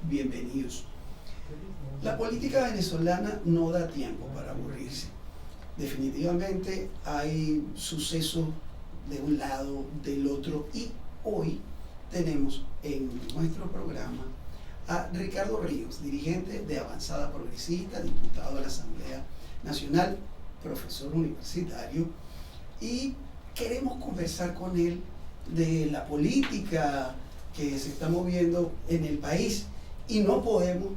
bienvenidos. La política venezolana no da tiempo para aburrirse. Definitivamente hay sucesos de un lado, del otro, y hoy tenemos en nuestro programa a Ricardo Ríos, dirigente de Avanzada Progresista, diputado de la Asamblea Nacional, profesor universitario, y queremos conversar con él de la política que se está moviendo en el país, y no podemos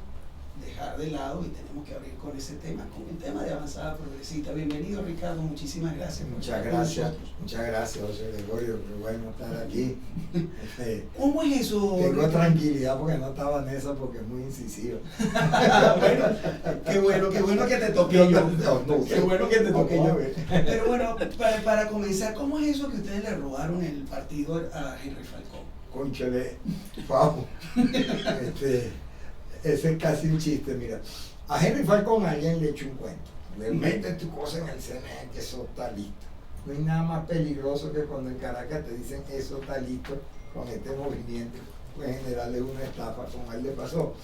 dejar de lado y tenemos que abrir con ese tema, con el tema de Avanzada Progresista. Bienvenido, Ricardo, muchísimas gracias. Muchas gracias, José Gregorio, qué bueno estar aquí. ¿Cómo es eso? Tengo tranquilidad porque no estaba en esa porque es muy incisivo. Bueno, qué bueno que te toqué yo. Qué bueno que te toqué yo. Pero bueno, para comenzar, ¿cómo es eso que ustedes le robaron el partido a Henry Falcón? Cónchale, wow. Ese es casi un chiste, mira. A Henry Falcón alguien le echó un cuento. Le mete tu cosa en el CNE, que eso está listo. No hay nada más peligroso que cuando en Caracas te dicen eso está listo con este movimiento. Pues en general es una estafa, como a él le pasó.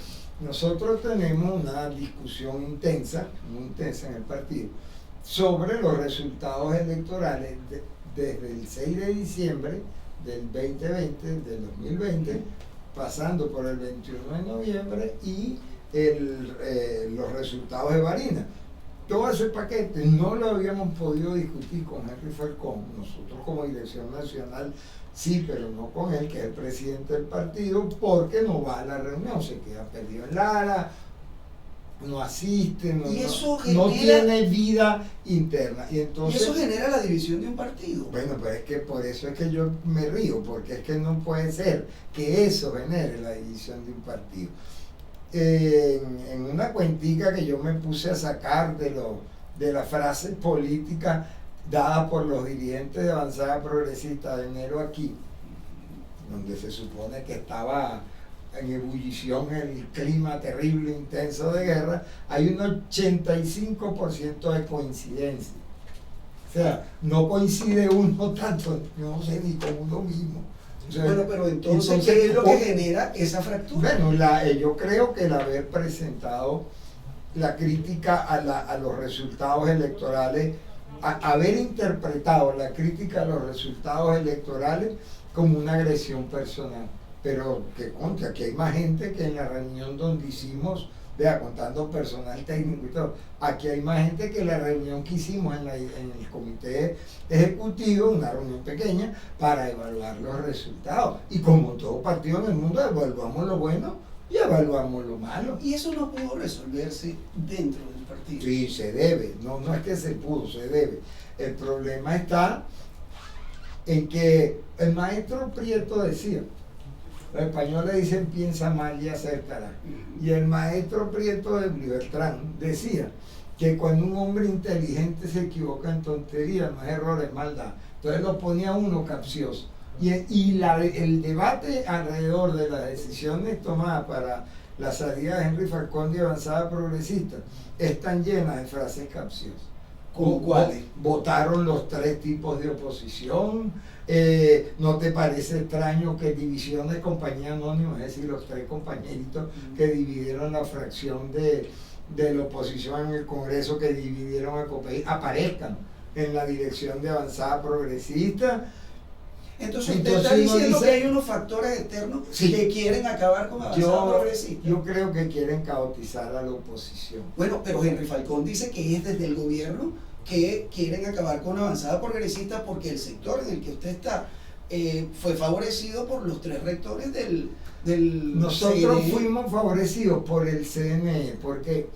Nosotros tenemos una discusión intensa, muy intensa en el partido, sobre los resultados electorales desde el 6 de diciembre del 2020, del 2020, pasando por el 21 de noviembre y los resultados de Barinas. Todo ese paquete no lo habíamos podido discutir con Henry Falcón, nosotros como Dirección Nacional sí, pero no con él, que es el presidente del partido, porque no va a la reunión, se queda perdido en Lara, no asiste, no tiene vida interna. Y eso genera la división de un partido. Bueno, pues es que por eso es que yo me río, porque es que no puede ser que eso genere la división de un partido. En una cuentica que yo me puse a sacar de la frase política dada por los dirigentes de Avanzada Progresista de enero aquí, donde se supone que estaba en ebullición el clima terrible, intenso de guerra, hay un 85% de coincidencia. O sea, no coincide uno tanto, no sé, ni con uno mismo. O sea, bueno, pero entonces, ¿qué es lo que genera esa fractura? Bueno, yo creo que el haber presentado la crítica a los resultados electorales, haber interpretado la crítica a los resultados electorales como una agresión personal. Pero que contra, aquí hay más gente que en la reunión donde hicimos, vea, contando personal técnico y todo, aquí hay más gente que en la reunión que hicimos en el comité ejecutivo, una reunión pequeña, para evaluar los resultados. Y como todo partido en el mundo, evaluamos lo bueno y evaluamos lo malo. Y eso no pudo resolverse dentro del partido. Sí, se debe, no es que se pudo, se debe. El problema está en que el maestro Prieto decía, los españoles dicen piensa mal y acertará. Y el maestro Prieto de Beltrán decía que cuando un hombre inteligente se equivoca en tontería, no es error, es maldad. Entonces lo ponía uno capcioso. El debate alrededor de las decisiones tomadas para la salida de Henry Falcón de Avanzada Progresista están llenas de frases capciosas. ¿Cómo cuáles? Votaron los tres tipos de oposición. ¿No te parece extraño que división de compañía anónima, es decir, los tres compañeritos que dividieron la fracción de la oposición en el Congreso, que dividieron a COPEI, aparezcan en la dirección de Avanzada Progresista? Entonces usted está diciendo que hay unos factores externos que quieren acabar con Avanzada Progresista. Yo creo que quieren caotizar a la oposición. Bueno, pero Henry Falcón dice que es desde el gobierno que quieren acabar con Avanzada Progresista porque el sector en el que usted está fue favorecido por los tres rectores del Nosotros CNE. Fuimos favorecidos por el CNE, porque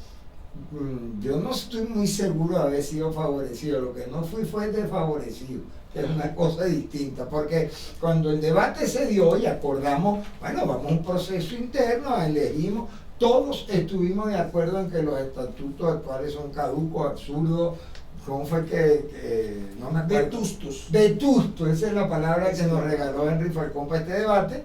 yo no estoy muy seguro de haber sido favorecido, lo que no fue desfavorecido, que es una cosa distinta, porque cuando el debate se dio y acordamos, bueno, vamos a un proceso interno, elegimos, todos estuvimos de acuerdo en que los estatutos actuales son caducos, absurdos. ¿Cómo fue que no me acuerdo? Vetusto, esa es la palabra que nos regaló Henry Falcón para este debate.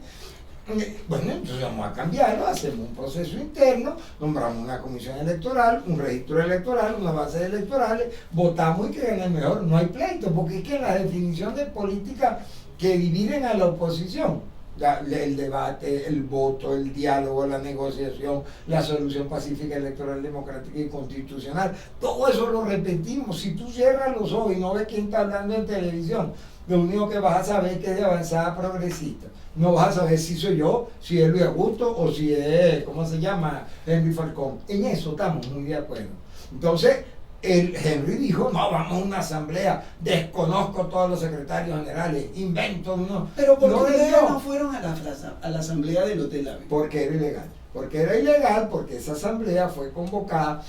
Bueno, entonces vamos a cambiarlo, hacemos un proceso interno, nombramos una comisión electoral, un registro electoral, una base electorales, votamos y que gane el mejor. No hay pleito, porque es que la definición de política que dividen a la oposición el debate, el voto, el diálogo, la negociación, la solución pacífica, electoral, democrática y constitucional. Todo eso lo repetimos. Si tú cierras los ojos y no ves quién está hablando en televisión, lo único que vas a saber es que es de Avanzada Progresista. No vas a saber si soy yo, si es Luis Augusto o si es, ¿cómo se llama?, Henry Falcón. En eso estamos muy de acuerdo. Entonces, Henry dijo, no, vamos a una asamblea, desconozco todos los secretarios generales, invento uno. Pero ¿por qué no ustedes dio. no fueron a la asamblea del Hotel Ávila? Porque era ilegal. Porque era ilegal, porque esa asamblea fue convocada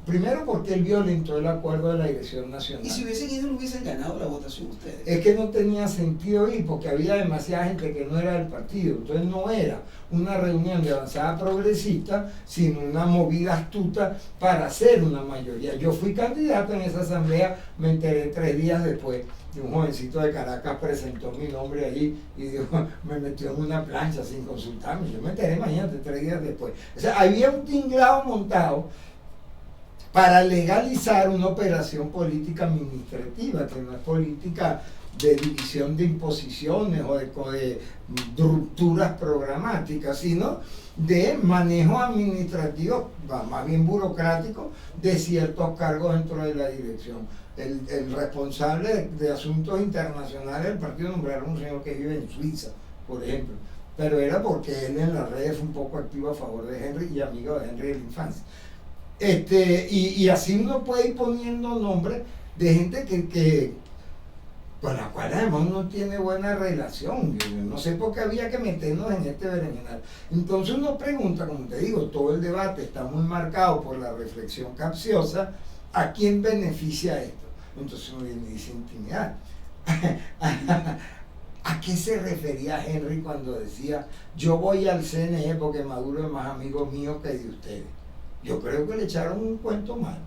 primero porque él violentó el acuerdo de la Dirección Nacional. Y si hubiesen ido, no hubiesen ganado la votación ustedes. Es que no tenía sentido ir, porque había demasiada gente que no era del partido. Entonces no era una reunión de Avanzada Progresista, sino una movida astuta para hacer una mayoría. Yo fui candidato en esa asamblea, me enteré 3 días después. Y un jovencito de Caracas presentó mi nombre ahí y dijo, me metió en una plancha sin consultarme. Yo me enteré, imagínate, 3 días después. O sea, había un tinglado montado para legalizar una operación política administrativa, que no es política de división de imposiciones o de rupturas programáticas, sino de manejo administrativo, más bien burocrático, de ciertos cargos dentro de la dirección. El responsable de asuntos internacionales del partido nombraron un señor que vive en Suiza, por ejemplo, pero era porque él en las redes fue un poco activo a favor de Henry y amigo de Henry de la infancia. Y así uno puede ir poniendo nombres de gente que con la cual además uno tiene buena relación. Yo no sé por qué había que meternos en este berenjenal. Entonces uno pregunta, como te digo, todo el debate está muy marcado por la reflexión capciosa, ¿a quién beneficia esto? Entonces uno viene y dice intimidad. ¿A qué se refería Henry cuando decía, yo voy al CNE porque Maduro es más amigo mío que de ustedes? Yo creo que le echaron un cuento mal.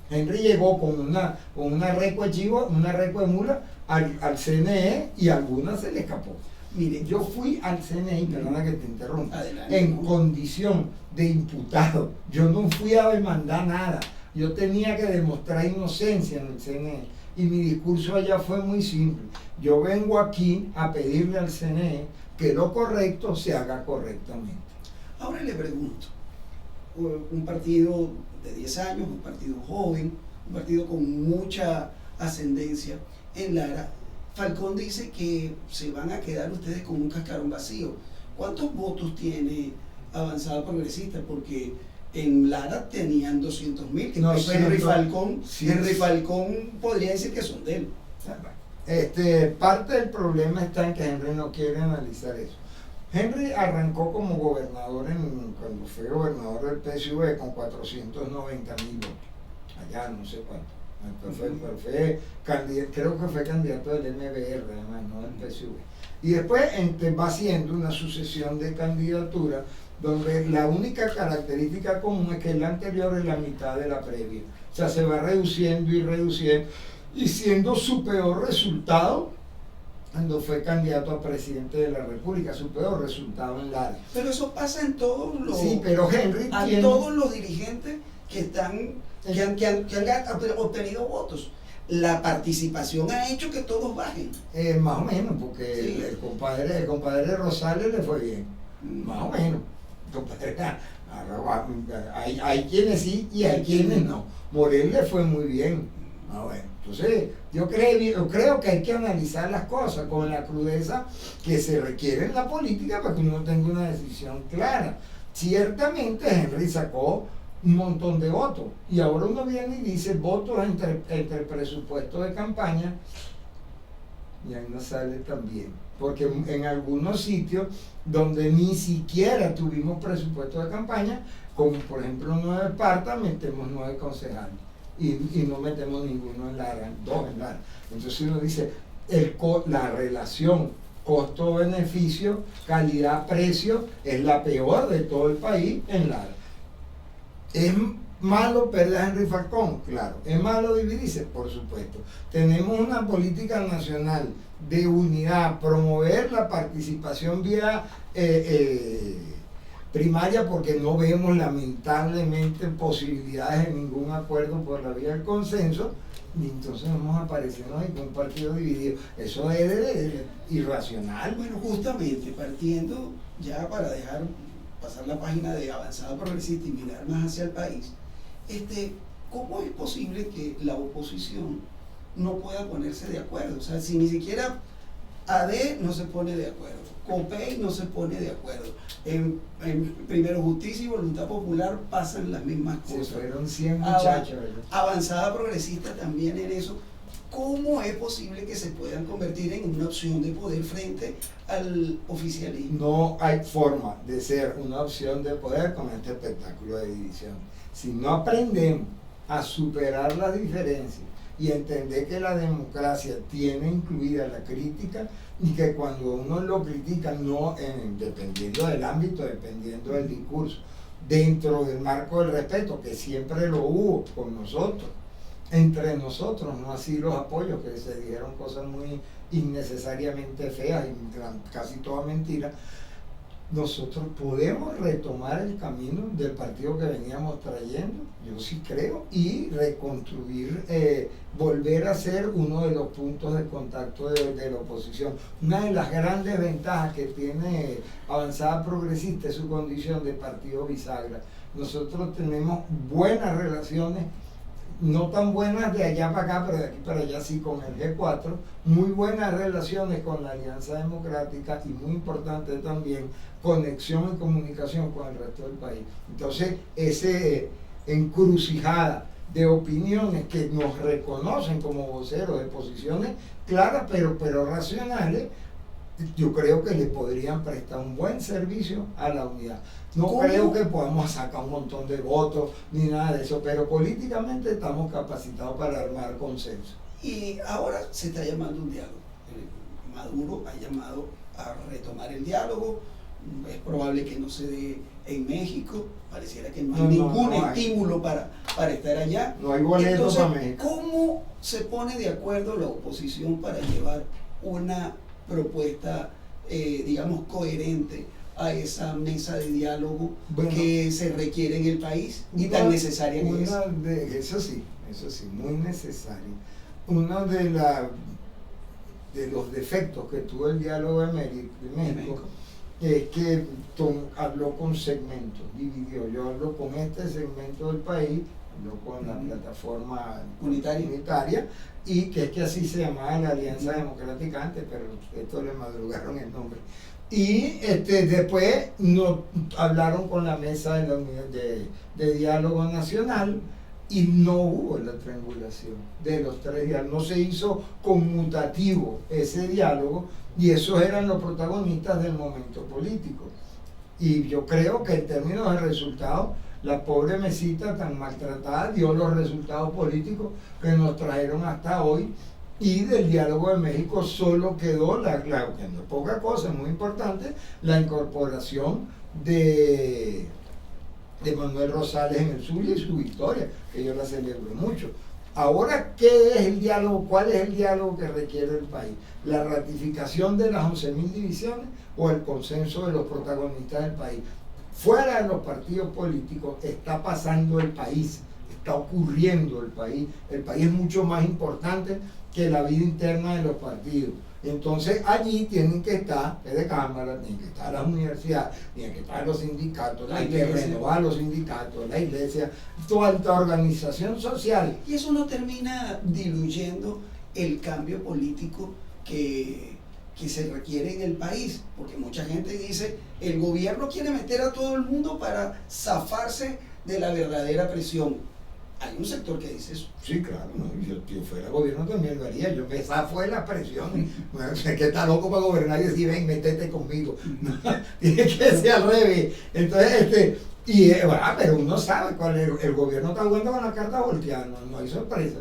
Henry llegó con una recua de chivo, una recua de mula al CNE y a algunas se le escapó. Mire, yo fui al CNE, perdona que te interrumpa, en condición de imputado. Yo no fui a demandar nada. Yo tenía que demostrar inocencia en el CNE. Y mi discurso allá fue muy simple. Yo vengo aquí a pedirle al CNE que lo correcto se haga correctamente. Ahora le pregunto, un partido de 10 años, un partido joven, un partido con mucha ascendencia en Lara, Falcón dice que se van a quedar ustedes con un cascarón vacío. ¿Cuántos votos tiene Avanzada Progresista? Porque en Lara tenían 200.000, que no, Henry Falcón, sí, Henry Falcón podría decir que son de él. Parte del problema está en que Henry no quiere analizar eso. Henry arrancó como gobernador cuando fue gobernador del PSV con 490.000 votos. Allá no sé cuánto. Creo que fue candidato del MBR, además, no del PSV. Y después va haciendo una sucesión de candidaturas donde la única característica común es que la anterior es la mitad de la previa. O sea, se va reduciendo y reduciendo, y siendo su peor resultado cuando fue candidato a presidente de la República, su peor resultado en Lara. Pero eso pasa en todos los... Sí, pero Henry tiene... todos los dirigentes que han obtenido votos. La participación ha hecho que todos bajen. Más o menos, porque sí. el compadre Rosales le fue bien. Más o menos. Hay quienes sí y hay quienes no. Morel le fue muy bien. Bueno, entonces yo creo que hay que analizar las cosas con la crudeza que se requiere en la política para que uno tenga una decisión clara. Ciertamente Henry sacó un montón de votos y ahora uno viene y dice votos entre el presupuesto de campaña y ahí no sale tan bien, porque en algunos sitios donde ni siquiera tuvimos presupuesto de campaña, como por ejemplo en Nueva Esparta, metemos 9 concejales y no metemos ninguno en Lara, 2 en Lara. Entonces uno dice, la relación costo-beneficio, calidad-precio es la peor de todo el país en Lara. ¿Es malo perder a Henry Falcón? Claro. ¿Es malo dividirse? Por supuesto. Tenemos una política nacional de unidad, promover la participación vía primaria, porque no vemos lamentablemente posibilidades de ningún acuerdo por la vía del consenso, Y entonces vamos a aparecernos ahí con un partido dividido. Eso es irracional. Bueno, justamente partiendo ya para dejar pasar la página de Avanzada Progresista y mirar más hacia el país, ¿cómo es posible que la oposición no pueda ponerse de acuerdo? O sea, si ni siquiera AD no se pone de acuerdo, COPEI no se pone de acuerdo, en Primero Justicia y Voluntad Popular pasan las mismas cosas. Se fueron 100 muchachos. Avanzada Progresista también en eso. ¿Cómo es posible que se puedan convertir en una opción de poder frente al oficialismo? No hay forma de ser una opción de poder con este espectáculo de división. Si no aprendemos a superar las diferencias y entender que la democracia tiene incluida la crítica y que cuando uno lo critica, no dependiendo del ámbito, dependiendo del discurso, dentro del marco del respeto, que siempre lo hubo con nosotros, entre nosotros, no así los apoyos, que se dijeron cosas muy innecesariamente feas y casi toda mentira. Nosotros podemos retomar el camino del partido que veníamos trayendo, yo sí creo, y reconstruir, volver a ser uno de los puntos de contacto de la oposición. Una de las grandes ventajas que tiene Avanzada Progresista es su condición de partido bisagra. Nosotros tenemos buenas relaciones, no tan buenas de allá para acá, pero de aquí para allá sí, con el G4, muy buenas relaciones con la Alianza Democrática y muy importante también, conexión y comunicación con el resto del país. Entonces, ese encrucijada de opiniones que nos reconocen como voceros de posiciones claras, pero racionales, yo creo que le podrían prestar un buen servicio a la unidad. No ¿Cómo? Creo que podamos sacar un montón de votos ni nada de eso, pero políticamente estamos capacitados para armar consenso. Y ahora se está llamando un diálogo. Maduro ha llamado a retomar el diálogo. Es probable que no se dé en México. Pareciera que no hay ningún estímulo para estar allá. No hay boletos para México. ¿Cómo se pone de acuerdo la oposición para llevar una propuesta, digamos, coherente a esa mesa de diálogo que se requiere en el país y tan necesaria que es? Eso sí, muy necesario. Uno de los defectos que tuvo el diálogo de México es que habló con segmentos, dividió. Yo hablo con este segmento del país, hablo con la plataforma unitaria, y que es que así se llamaba la Alianza Democrática antes, pero esto le madrugaron el nombre. Y después nos hablaron con la mesa de diálogo nacional y no hubo la triangulación de los tres diálogos. No se hizo conmutativo ese diálogo y esos eran los protagonistas del momento político. Y yo creo que en términos de resultados, la pobre mesita tan maltratada dio los resultados políticos que nos trajeron hasta hoy. Y del diálogo de México solo quedó, que no es poca cosa, es muy importante, la incorporación de Manuel Rosales en el Zulia y su victoria, que yo la celebro mucho. Ahora, ¿qué es el diálogo? ¿Cuál es el diálogo que requiere el país? ¿La ratificación de las 11.000 divisiones o el consenso de los protagonistas del país? Fuera de los partidos políticos está pasando el país, está ocurriendo el país es mucho más importante que la vida interna de los partidos. Entonces allí tienen que estar de cámara, tienen que estar las universidades, tienen que estar los sindicatos, hay que renovar los sindicatos, la iglesia, toda esta organización social. Y eso no termina diluyendo el cambio político que se requiere en el país, porque mucha gente dice, el gobierno quiere meter a todo el mundo para zafarse de la verdadera presión. Hay un sector que dice eso. Sí, claro, no, yo fuera gobierno también lo haría, yo me zafo de la presión. Bueno, que está loco para gobernar y decir, ven, métete conmigo. Tiene que ser al revés. Entonces, pero uno sabe cuál es, el gobierno está jugando con la carta volteada, no hay sorpresa.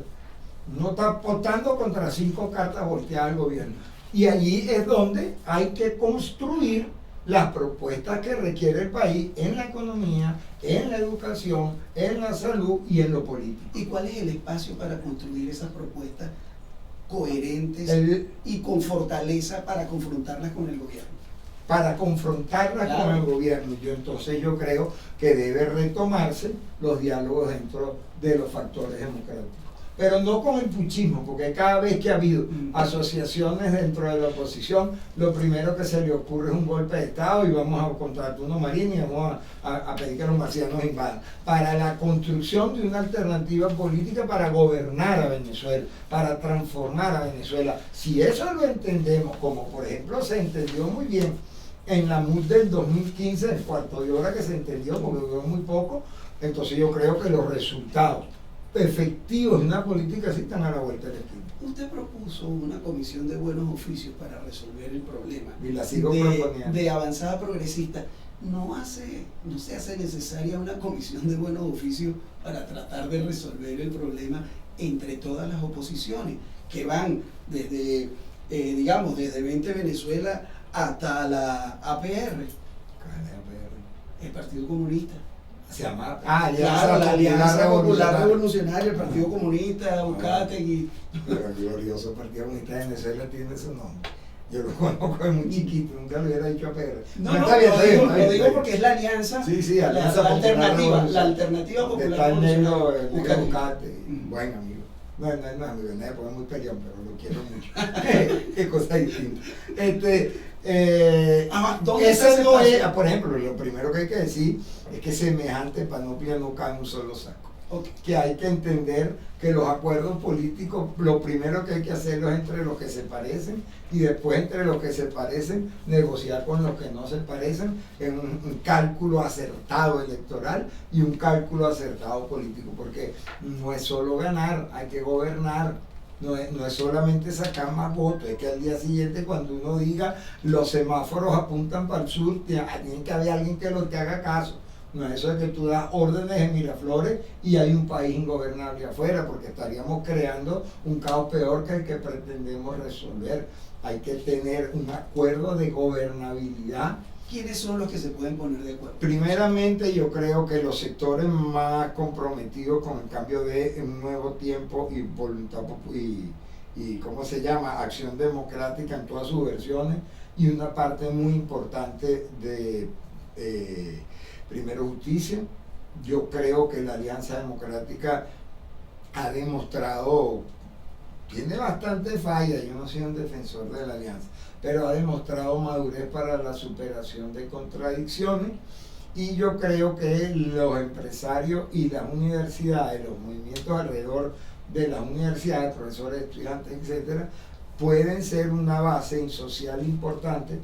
Uno está apostando contra 5 cartas volteadas al gobierno. Y allí es donde hay que construir las propuestas que requiere el país en la economía, en la educación, en la salud y en lo político. ¿Y cuál es el espacio para construir esas propuestas coherentes y con fortaleza para confrontarlas con el gobierno? Para confrontarlas con el gobierno. Entonces yo creo que debe retomarse los diálogos dentro de los factores democráticos. pero no con el puchismo, porque cada vez que ha habido asociaciones dentro de la oposición, lo primero que se le ocurre es un golpe de Estado y vamos a contratar unos marines y vamos a pedir que los marcianos invadan. Para la construcción de una alternativa política para gobernar a Venezuela, para transformar a Venezuela. Si eso lo entendemos, como por ejemplo se entendió muy bien en la MUD del 2015, el cuarto de hora que se entendió, porque duró muy poco, entonces yo creo que los resultados efectivos de una política así están a la vuelta de la esquina. Usted propuso una comisión de buenos oficios para resolver el problema Y la sigo proponiendo. de avanzada progresista. ¿No se hace necesaria una comisión de buenos oficios para tratar de resolver el problema entre todas las oposiciones que van desde, desde 20 Venezuela hasta la APR, el Partido Comunista? Se llama la Alianza Popular Revolucionaria, el Partido Comunista, Ucategui. Pero el glorioso Partido Comunista de Venezuela tiene su nombre. Yo lo conozco de muy chiquito, nunca lo hubiera dicho a Pedro. Lo digo porque es la alianza, sí, la alternativa popular. Está el negro Ucate, buen amigo. No es amigo, porque es muy peleón, pero lo quiero mucho. Qué cosa distinta. Ese no es, por ejemplo, lo primero que hay que decir es que semejante panoplia no cae en un solo saco. Okay. Que hay que entender que los acuerdos políticos, lo primero que hay que hacerlo es entre los que se parecen y después entre los que se parecen negociar con los que no se parecen en un cálculo acertado electoral y un cálculo acertado político, porque no es solo ganar, hay que gobernar. No es solamente sacar más votos, es que al día siguiente cuando uno diga los semáforos apuntan para el sur, tiene que haber alguien que te haga caso. No es eso de que tú das órdenes en Miraflores y hay un país ingobernable afuera, porque estaríamos creando un caos peor que el que pretendemos resolver. Hay que tener un acuerdo de gobernabilidad. ¿Quiénes son los que se pueden poner de acuerdo? Primeramente, yo creo que los sectores más comprometidos con el cambio de un nuevo tiempo y voluntad y ¿cómo se llama? Acción democrática en todas sus versiones, y una parte muy importante de primero justicia. Yo creo que la Alianza Democrática ha demostrado, tiene bastante falla, yo no soy un defensor de la alianza, pero ha demostrado madurez para la superación de contradicciones, y yo creo que los empresarios y las universidades, los movimientos alrededor de las universidades, profesores, estudiantes, etcétera, pueden ser una base social importante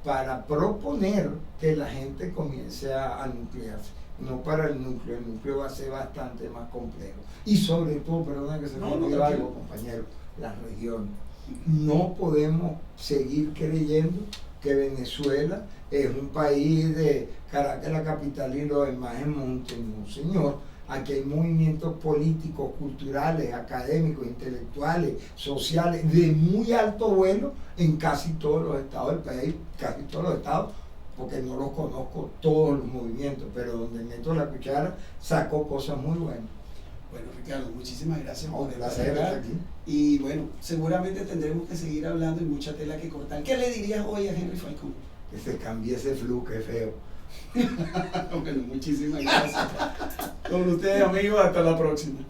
para proponer que la gente comience a nuclearse. No para el núcleo va a ser bastante más complejo. Y sobre todo, perdona que se me olvidó algo, compañero, las regiones. No podemos seguir creyendo que Venezuela es un país de Caracas, la capital, y lo demás en monte. No, señor. Aquí hay movimientos políticos, culturales, académicos, intelectuales, sociales, de muy alto vuelo en casi todos los estados del país, casi todos los estados, porque no los conozco todos los movimientos, pero donde meto la cuchara saco cosas muy buenas. Bueno, Ricardo, muchísimas gracias por estar aquí. Y bueno, seguramente tendremos que seguir hablando y mucha tela que cortar. ¿Qué le dirías hoy a Henry Falcón? Que se cambie ese flu, que feo. Bueno, muchísimas gracias. Con ustedes, amigos, hasta la próxima.